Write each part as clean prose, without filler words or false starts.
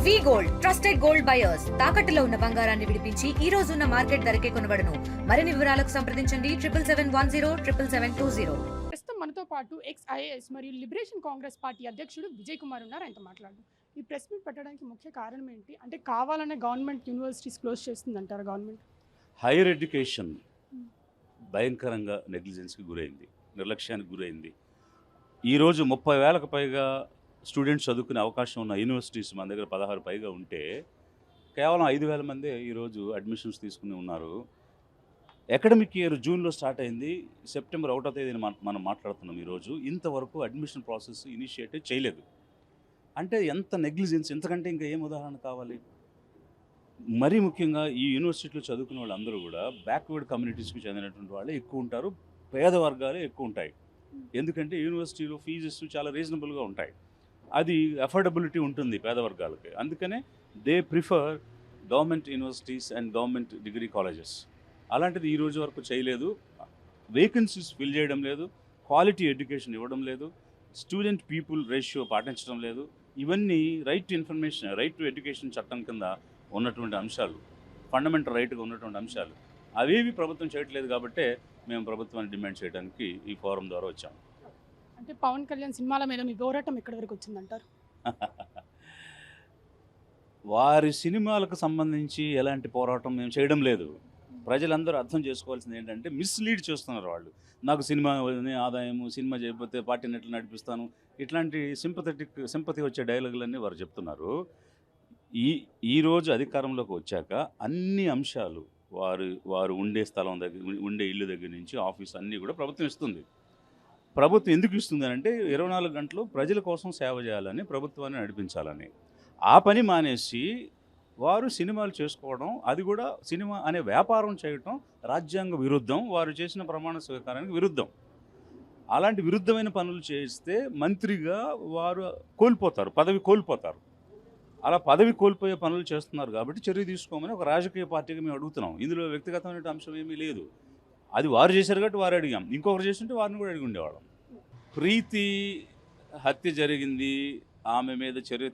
వి gold trusted gold buyers తాకట్టులో ఉన్న బంగారాన్ని విడిపించి ఈ రోజు ఉన్న మార్కెట్ ధరకే కొనబడును. మరిన్ని వివరాలకు సంప్రదించండి 77107720. ప్రస్తుతం మనతో పాటు ఎక్స్-ఐఏఎస్ మరియు లిబరేషన్ కాంగ్రెస్ పార్టీ అధ్యక్షుడు విజయ్ కుమార్ ఉన్నారు. ఆయనతో మాట్లాడు. ఈ ప్రెస్ మీట్ పెట్టడానికి ముఖ్య కారణం ఏంటి? అంటే కావాలనే గవర్నమెంట్ యూనివర్సిటీస్ క్లోజ్ చేస్తుంది అంటారు గవర్నమెంట్? హైయర్ ఎడ్యుకేషన్ భయంకరంగా నెగ్లిజెన్స్కి గురైంది, నిర్లక్ష్యానికి గురైంది. ఈరోజు 30,000కు పైగా స్టూడెంట్స్ చదువుకునే అవకాశం ఉన్న యూనివర్సిటీస్ మన దగ్గర 16 పైగా ఉంటే కేవలం 5,000 మందే ఈరోజు అడ్మిషన్స్ తీసుకుని ఉన్నారు. అకాడమిక్ ఇయర్ జూన్లో స్టార్ట్ అయింది, సెప్టెంబర్ 1వ తేదీన మనం మాట్లాడుతున్నాం. ఈరోజు ఇంతవరకు అడ్మిషన్ ప్రాసెస్ ఇనిషియేట్ చేయలేదు. అంటే ఎంత నెగ్లిజెన్స్, ఎంతకంటే ఇంకా ఏం ఉదాహరణ కావాలి? మరీ ముఖ్యంగా ఈ యూనివర్సిటీలో చదువుకునే వాళ్ళందరూ కూడా బ్యాక్వర్డ్ కమ్యూనిటీస్కి చెందినటువంటి వాళ్ళే ఎక్కువ ఉంటారు, పేద వర్గాలే ఎక్కువ ఉంటాయి. ఎందుకంటే యూనివర్సిటీలో ఫీజెస్ చాలా రీజనబుల్గా ఉంటాయి, అది అఫోర్డబిలిటీ ఉంటుంది పేద వర్గాలకి. అందుకనే they prefer government universities and government degree colleges. అలాంటిది ఈ రోజు వరకు చేయలేదు. వేకెన్సీస్ ఫిల్ చేయడం లేదు, క్వాలిటీ ఎడ్యుకేషన్ ఇవ్వడం లేదు, స్టూడెంట్ పీపుల్ రేషియో పాటించడం లేదు. ఇవన్నీ right to information, right to education చట్టం కింద ఉన్నటువంటి అంశాలు, ఫండమెంటల్ రైట్గా ఉన్నటువంటి అంశాలు. అవేవి ప్రభుత్వం చేయట్లేదు కాబట్టే మేము ప్రభుత్వాన్ని డిమాండ్ చేయడానికి ఈ ఫోరం ద్వారా వచ్చాము. అంటే పవన్ కళ్యాణ్ సినిమాల మీద మీ పోరాటం ఎక్కడి వరకు వచ్చిందంటారు? వారి సినిమాలకు సంబంధించి ఎలాంటి పోరాటం మేము చేయడం లేదు. ప్రజలందరూ అర్థం చేసుకోవాల్సింది ఏంటంటే మిస్లీడ్ చేస్తున్నారు వాళ్ళు. నాకు సినిమా ఆదాయము, సినిమా చేయకపోతే పార్టీని ఎట్లా నడిపిస్తాను, ఇట్లాంటి సింపతి వచ్చే డైలాగులన్నీ వారు చెప్తున్నారు. ఈరోజు అధికారంలోకి వచ్చాక అన్ని అంశాలు వారు ఉండే స్థలం దగ్గర, ఉండే ఇల్లు దగ్గర నుంచి ఆఫీస్ అన్నీ కూడా ప్రభుత్వం ఇస్తుంది. ప్రభుత్వం ఎందుకు ఇస్తుంది అంటే 24 గంటలు ప్రజల కోసం సేవ చేయాలని, ప్రభుత్వాన్ని నడిపించాలని. ఆ పని మానేసి వారు సినిమాలు చేసుకోవడం, అది కూడా సినిమా అనే వ్యాపారం చేయటం రాజ్యాంగ విరుద్ధం, వారు చేసిన ప్రమాణ స్వీకారానికి విరుద్ధం. అలాంటి విరుద్ధమైన పనులు చేస్తే మంత్రిగా వారు కోల్పోతారు, పదవి కోల్పోతారు. అలా పదవి కోల్పోయే పనులు చేస్తున్నారు కాబట్టి చర్య తీసుకోమని ఒక రాజకీయ పార్టీగా మేము అడుగుతున్నాం. ఇందులో వ్యక్తిగతమైన అంశం ఏమీ లేదు. అది వారు చేశారు కాబట్టి వారు అడిగాం, ఇంకొకరు చేస్తుంటే వారిని కూడా అడిగి ఉండేవాళ్ళం. ప్రీతి హత్య జరిగింది, ఆమె మీద చర్య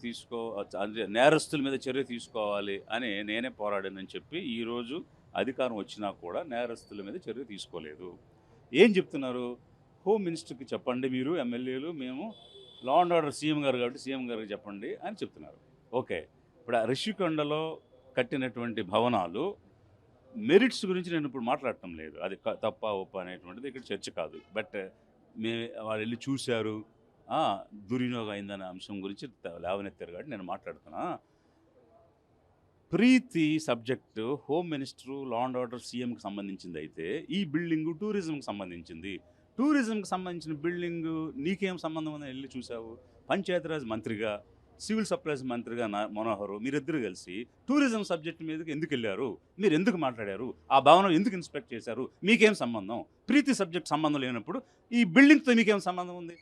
నేరస్తుల మీద చర్య తీసుకోవాలి అని నేనే పోరాడానని చెప్పి ఈరోజు అధికారం వచ్చినా కూడా నేరస్తుల మీద చర్య తీసుకోలేదు. ఏం చెప్తున్నారు? హోమ్ మినిస్టర్కి చెప్పండి, మీరు ఎమ్మెల్యేలు, మేము లా అండ్ ఆర్డర్ సీఎం గారు కాబట్టి సీఎం గారికి చెప్పండి అని చెప్తున్నారు. ఓకే, ఇప్పుడు ఆ రిషికొండలో కట్టినటువంటి భవనాలు మెరిట్స్ గురించి నేను ఇప్పుడు మాట్లాడటం లేదు, అది తప్ప ఒప్ప అనేటువంటిది ఇక్కడ చర్చ కాదు. బట్ వాళ్ళు వెళ్ళి చూశారు, దుర్వినియోగం అయిందనే అంశం గురించి లేవనెత్తారు కాబట్టి నేను మాట్లాడుతున్నా. ప్రీతి subject home minister, law and order సీఎంకి సంబంధించింది అయితే ఈ బిల్డింగు టూరిజంకి సంబంధించింది. టూరిజంకి సంబంధించిన బిల్డింగు నీకేం సంబంధం ఉందని వెళ్ళి చూసావు? పంచాయతీరాజ్ మంత్రిగా, సివిల్ సప్లైస్ మంత్రిగా మనోహర్, మీరిద్దరు కలిసి టూరిజం సబ్జెక్ట్ మీదకి ఎందుకు వెళ్ళారు? మీరు ఎందుకు మాట్లాడారు? ఆ భవనం ఎందుకు ఇన్స్పెక్ట్ చేశారు? మీకేం సంబంధం? ప్రీతి సబ్జెక్ట్ సంబంధం లేనప్పుడు ఈ బిల్డింగ్తో మీకేం సంబంధం ఉంది?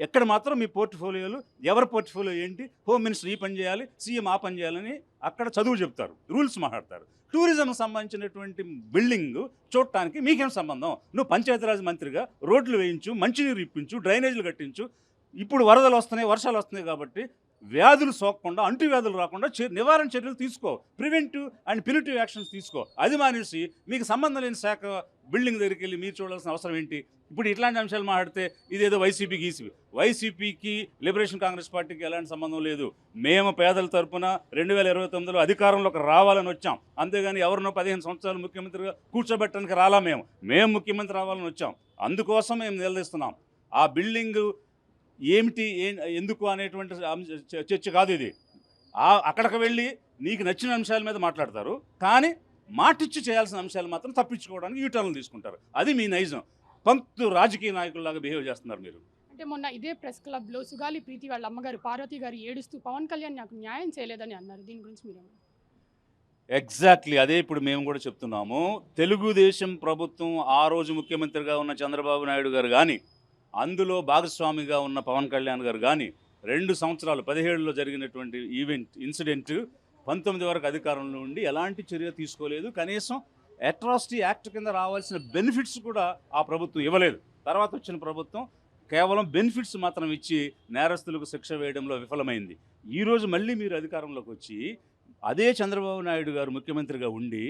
ఎక్కడ మాత్రం మీ పోర్ట్ఫోలియోలు, ఎవరి పోర్ట్ఫోలియో ఏంటి, హోమ్ మినిస్టర్ ఈ పని చేయాలి, సీఎం ఆ పని చేయాలని అక్కడ చదువు చెప్తారు, రూల్స్ మాట్లాడతారు. టూరిజంకి సంబంధించినటువంటి బిల్డింగ్ చూడటానికి మీకేం సంబంధం? నువ్వు పంచాయతీరాజ్ మంత్రిగా రోడ్లు వేయించు, మంచినీరు ఇప్పించు, డ్రైనేజీలు కట్టించు. ఇప్పుడు వరదలు వస్తున్నాయి, వర్షాలు వస్తున్నాయి కాబట్టి వ్యాధులు సోకకుండా, అంటువ్యాధులు రాకుండా నివారణ చర్యలు తీసుకో, ప్రివెంటివ్ అండ్ ప్యూనిటివ్ యాక్షన్స్ తీసుకో. అది మానేసి మీకు సంబంధం లేని శాఖ బిల్డింగ్ దగ్గరికి వెళ్ళి మీరు చూడాల్సిన అవసరం ఏంటి? ఇప్పుడు ఇట్లాంటి అంశాలు మాట్లాడితే ఇదేదో వైసీపీకి లిబరేషన్ కాంగ్రెస్ పార్టీకి ఎలాంటి సంబంధం లేదు. మేము పేదల తరపున 2029లో అధికారంలోకి రావాలని వచ్చాం, అంతేగాని ఎవరినో 15 సంవత్సరాలు ముఖ్యమంత్రిగా కూర్చోబెట్టడానికి రాలా. మేము ముఖ్యమంత్రి రావాలని వచ్చాం, అందుకోసం మేము నిలదీస్తున్నాం. ఆ బిల్డింగు ఏమిటి, ఎందుకు అనేటువంటి చర్చ కాదు ఇది. అక్కడికి వెళ్ళి నీకు నచ్చిన అంశాల మీద మాట్లాడతారు, కానీ మాటిచ్చి చేయాల్సిన అంశాలు మాత్రం తప్పించుకోవడానికి యూటర్న్లు తీసుకుంటారు. అది మీ నైజం. పంక్తు రాజకీయ నాయకుల్లాగా బిహేవ్ చేస్తున్నారు మీరు. అంటే మొన్న ఇదే ప్రెస్ క్లబ్లో సుగాలి ప్రీతి వాళ్ళ అమ్మగారు పార్వతి గారు ఏడుస్తూ పవన్ కళ్యాణ్ నాకు న్యాయం చేయలేదని అన్నారు. దీని గురించి మీరేమో? ఎగ్జాక్ట్లీ అదే ఇప్పుడు మేము కూడా చెప్తున్నాము. తెలుగుదేశం ప్రభుత్వం, ఆ రోజు ముఖ్యమంత్రిగా ఉన్న చంద్రబాబు నాయుడు గారు కానీ, అందులో భాగస్వామిగా ఉన్న పవన్ కళ్యాణ్ గారు కానీ 2 సంవత్సరాలు 17లో జరిగినటువంటి ఇన్సిడెంట్ 19 వరకు అధికారంలో ఉండి ఎలాంటి చర్య తీసుకోలేదు. కనీసం అట్రాసిటీ యాక్ట్ కింద రావాల్సిన బెనిఫిట్స్ కూడా ఆ ప్రభుత్వం ఇవ్వలేదు. తర్వాత వచ్చిన ప్రభుత్వం కేవలం బెనిఫిట్స్ మాత్రం ఇచ్చి నేరస్తులకు శిక్ష వేయడంలో విఫలమైంది. ఈరోజు మళ్ళీ మీరు అధికారంలోకి వచ్చి అదే చంద్రబాబు నాయుడు గారు ముఖ్యమంత్రిగా ఉండి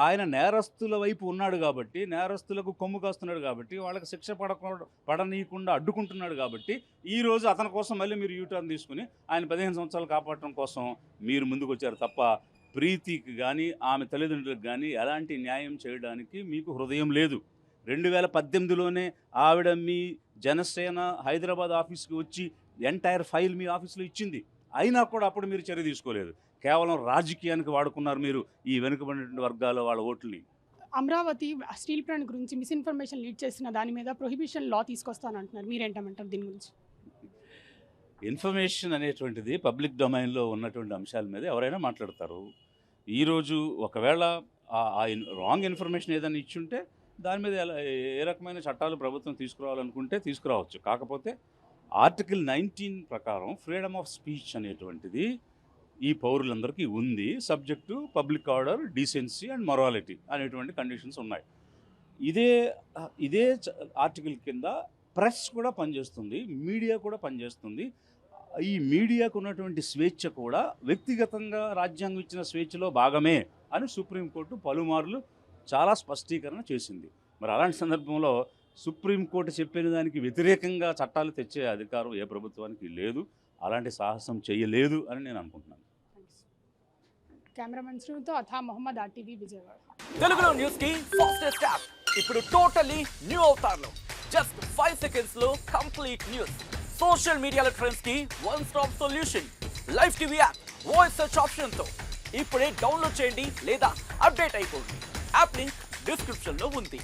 ఆయన నేరస్తుల వైపు ఉన్నాడు కాబట్టి, నేరస్తులకు కొమ్ము కాస్తున్నాడు కాబట్టి, వాళ్ళకి శిక్ష పడనీయకుండా అడ్డుకుంటున్నాడు కాబట్టి ఈరోజు అతని కోసం మళ్ళీ మీరు యూటర్న్ తీసుకుని ఆయన 15 సంవత్సరాలు కాపాడటం కోసం మీరు ముందుకు వచ్చారు తప్ప ప్రీతికి కానీ ఆమె తల్లిదండ్రులకు కానీ ఎలాంటి న్యాయం చేయడానికి మీకు హృదయం లేదు. 2018లోనే ఆవిడ మీ జనసేన హైదరాబాద్ ఆఫీస్కి వచ్చి ఎంటైర్ ఫైల్ మీ ఆఫీస్లో ఇచ్చింది. అయినా కూడా అప్పుడు మీరు చర్య తీసుకోలేదు. కేవలం రాజకీయానికి వాడుకున్నారు మీరు ఈ వెనుకబడిన వర్గాల వాళ్ళ ఓట్లని. అమరావతి స్టీల్ ప్లాంట్ గురించి మిస్ఇన్ఫర్మేషన్ లీడ్ చేసిన దాని మీద ప్రొహిబిషన్ లా తీసుకొస్తానంటున్నారు, మీరేంటమంటారు దీని గురించి? ఇన్ఫర్మేషన్ అనేటువంటిది పబ్లిక్ డొమైన్లో ఉన్నటువంటి అంశాల మీద ఎవరైనా మాట్లాడతారు. ఈరోజు ఒకవేళ రాంగ్ ఇన్ఫర్మేషన్ ఏదైనా ఇచ్చుంటే దాని మీద ఏ రకమైన చట్టాలు ప్రభుత్వం తీసుకురావాలనుకుంటే తీసుకురావచ్చు. కాకపోతే ఆర్టికల్ 19 ప్రకారం ఫ్రీడమ్ ఆఫ్ స్పీచ్ అనేటువంటిది ఈ పౌరులందరికీ ఉంది. Subject public order, decency and morality అనేటువంటి కండిషన్స్ ఉన్నాయి. ఇదే ఆర్టికల్ కింద ప్రెస్ కూడా పనిచేస్తుంది, మీడియా కూడా పనిచేస్తుంది. ఈ మీడియాకు ఉన్నటువంటి స్వేచ్ఛ కూడా వ్యక్తిగతంగా రాజ్యాంగం ఇచ్చిన స్వేచ్ఛలో భాగమే అని సుప్రీంకోర్టు పలుమార్లు చాలా స్పష్టీకరణ చేసింది. మరి అలాంటి సందర్భంలో సుప్రీంకోర్టు చెప్పిన దానికి వ్యతిరేకంగా చట్టాలు తెచ్చే అధికారం ఏ ప్రభుత్వానికి లేదు, అలాంటి సాహసం చేయలేదు అని నేను అనుకుంటున్నాను. కెమెరామెన్ శ్రీతో అథా మొహమ్మద్, ఆర్టీవీ, విజయవాడ. తెలుగులో న్యూస్ కి ఫాస్టెస్ట్ యాప్ ఇప్పుడు టోటల్లీ న్యూ అవతార్లో జస్ట్ 5 సెకండ్స్ లో కంప్లీట్ న్యూస్. సోషల్ మీడియాలో ట్రెండ్స్ కి one stop solution. Live TV app voice search option తో ఇప్పుడే డౌన్లోడ్ చేయండి లేదా అప్డేట్ అయిపోండి. యాప్ లింక్ డిస్క్రిప్షన్ లో ఉంది.